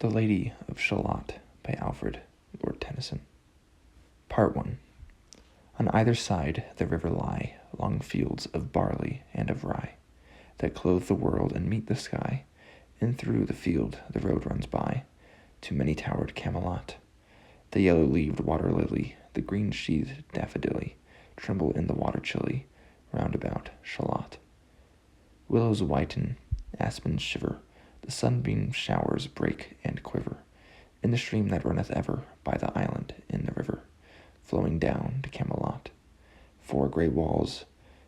The Lady of Shalott by Alfred, Lord Tennyson. Part 1. On either side the river lie long fields of barley and of rye, that clothe the world and meet the sky. In through the field the road runs by, to many-towered Camelot. The yellow-leaved water-lily, the green-sheathed daffodilly, tremble in the water chilly, round about Shalott. Willows whiten, aspens shiver, the sunbeam showers break and quiver, in the stream that runneth ever by the island in the river, flowing down to Camelot. 4 grey walls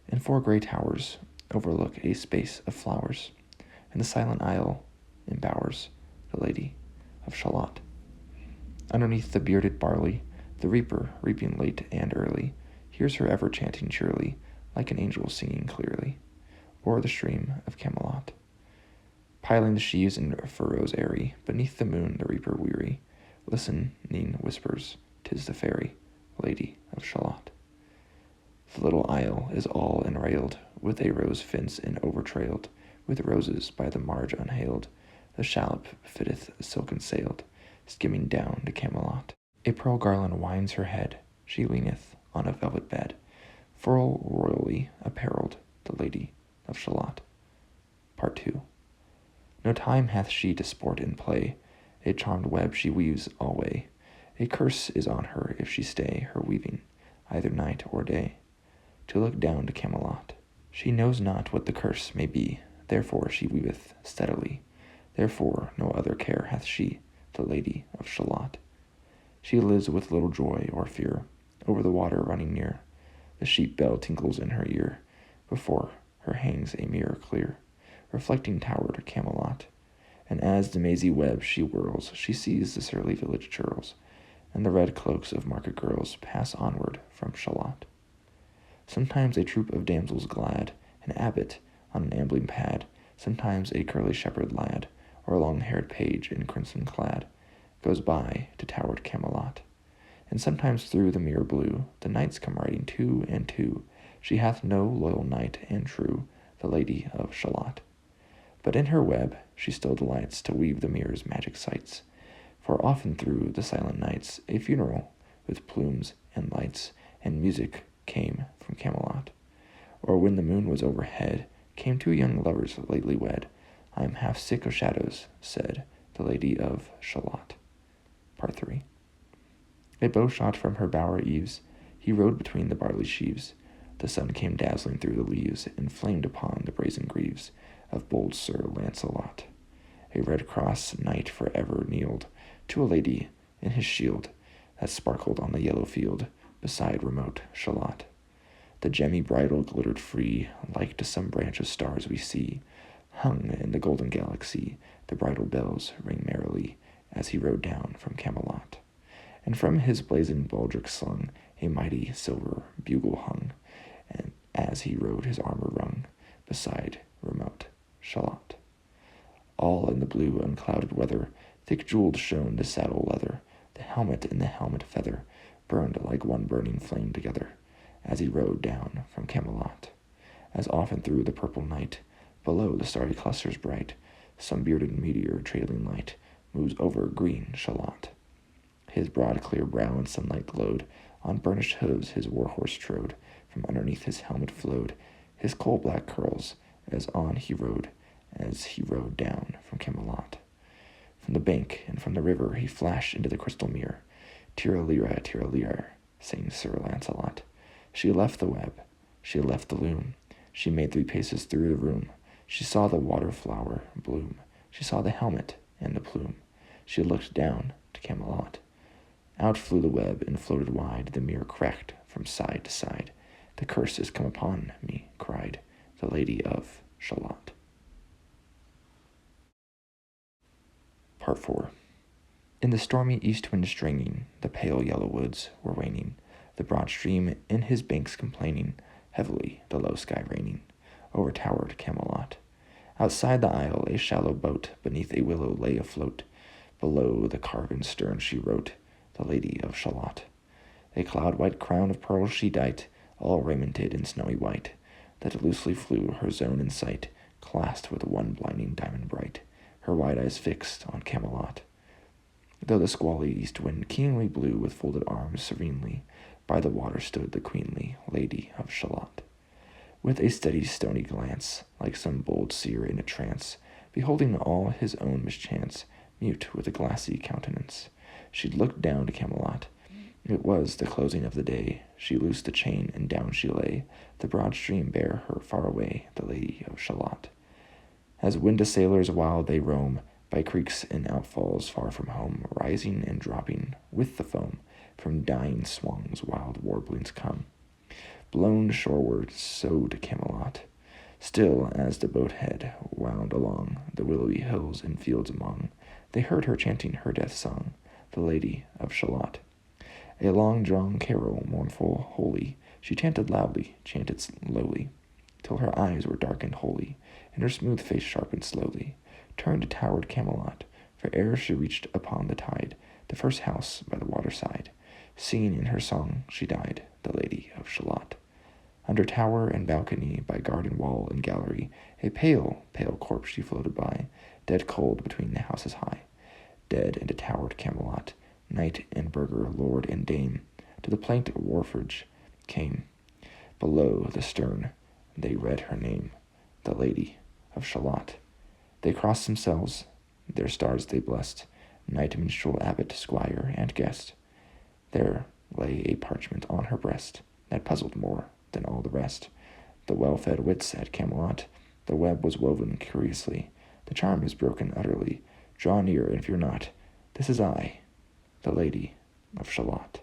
and 4 grey towers overlook a space of flowers, and the silent isle embowers the Lady of Shalott. Underneath the bearded barley, the reaper, reaping late and early, hears her ever chanting cheerily, like an angel singing clearly, o'er the stream of Camelot. Piling the sheaves in furrows airy, beneath the moon the reaper weary, listening whispers, 'tis the fairy Lady of Shalott. The little isle is all enrailed with a rose fence and overtrailed with roses by the marge unhailed. The shallop fitteth silken sailed, skimming down to Camelot. A pearl garland winds her head, she leaneth on a velvet bed, full royally apparelled, the Lady of Shalott. Part 2. No time hath she to sport and play, a charmed web she weaves alway. A curse is on her if she stay her weaving, either night or day, to look down to Camelot. She knows not what the curse may be, therefore she weaveth steadily, therefore no other care hath she, the Lady of Shalott. She lives with little joy or fear, over the water running near. The sheep bell tinkles in her ear, before her hangs a mirror clear, reflecting towered Camelot. And as the mazy web she whirls, she sees the surly village churls, and the red cloaks of market girls pass onward from Shalott. Sometimes a troop of damsels glad, an abbot on an ambling pad, sometimes a curly shepherd lad, or a long-haired page in crimson clad, goes by to towered Camelot. And sometimes through the mirror blue the knights come riding 2 and 2. She hath no loyal knight and true, the Lady of Shalott. But in her web she still delights to weave the mirror's magic sights, for often through the silent nights a funeral with plumes and lights and music came from Camelot. Or when the moon was overhead, came 2 young lovers lately wed. I am half sick of shadows, said the Lady of Shalott. Part 3. A bow shot from her bower eaves, he rode between the barley sheaves. The sun came dazzling through the leaves, and flamed upon the brazen greaves of bold Sir Lancelot. A red cross knight for ever kneeled to a lady in his shield, that sparkled on the yellow field beside remote Shalott. The gemmy bridle glittered free, like to some branch of stars we see, hung in the golden galaxy. The bridal bells rang merrily as he rode down from Camelot, and from his blazing baldric slung a mighty silver bugle hung, and as he rode his armor rung beside remote Shalott. All in the blue unclouded weather, thick jeweled shone the saddle leather, the helmet and the helmet feather burned like one burning flame together, as he rode down from Camelot. As often through the purple night, below the starry clusters bright, some bearded meteor trailing light moves over green Shalott. His broad clear brow in sunlight glowed, on burnished hooves his war horse trode, from underneath his helmet flowed his coal-black curls, as on he rode, as he rode down from Camelot. From the bank and from the river he flashed into the crystal mirror. Tira-lira, sang Sir Lancelot. She left the web, she left the loom, she made 3 paces through the room. She saw the water flower bloom, she saw the helmet and the plume. She looked down to Camelot. Out flew the web and floated wide, the mirror cracked from side to side. The curse is come upon me, cried the Lady of Shalott. Part 4. In the stormy east wind stringing, the pale yellow woods were waning, the broad stream in his banks complaining, heavily the low sky raining, over towered Camelot. Outside the isle a shallow boat beneath a willow lay afloat. Below the carven stern she wrote, the Lady of Shalott. A cloud-white crown of pearls she dight, all raimented in snowy white, that loosely flew her zone in sight, clasped with one blinding diamond bright, her wide eyes fixed on Camelot. Though the squally east wind keenly blew with folded arms serenely, by the water stood the queenly Lady of Shalott. With a steady stony glance, like some bold seer in a trance, beholding all his own mischance, mute with a glassy countenance, she looked down to Camelot. It was the closing of the day. She loosed the chain, and down she lay. The broad stream bare her far away, the Lady of Shalott. As windy sailors wild they roam, by creeks and outfalls far from home, rising and dropping with the foam, from dying swans wild warblings come. Blown shoreward, so to Camelot. Still, as the boat head wound along the willowy hills and fields among, they heard her chanting her death song, the Lady of Shalott. A long-drawn carol, mournful, holy, she chanted loudly, chanted lowly, till her eyes were dark and holy, and her smooth face sharpened slowly, turned to towered Camelot, for ere she reached upon the tide, the first house by the waterside, singing in her song she died, the Lady of Shalott. Under tower and balcony, by garden wall and gallery, a pale, pale corpse she floated by, dead cold between the houses high. Dead into towered Camelot, knight and burgher, lord and dame, to the planked wharfage came. Below the stern they read her name, the Lady of Shalott. They crossed themselves, their stars they blessed, knight, minstrel, abbot, squire, and guest. There lay a parchment on her breast that puzzled more than all the rest. The well-fed wits at Camelot, the web was woven curiously. The charm is broken utterly. Draw near and fear not. This is I, the Lady of Shalott.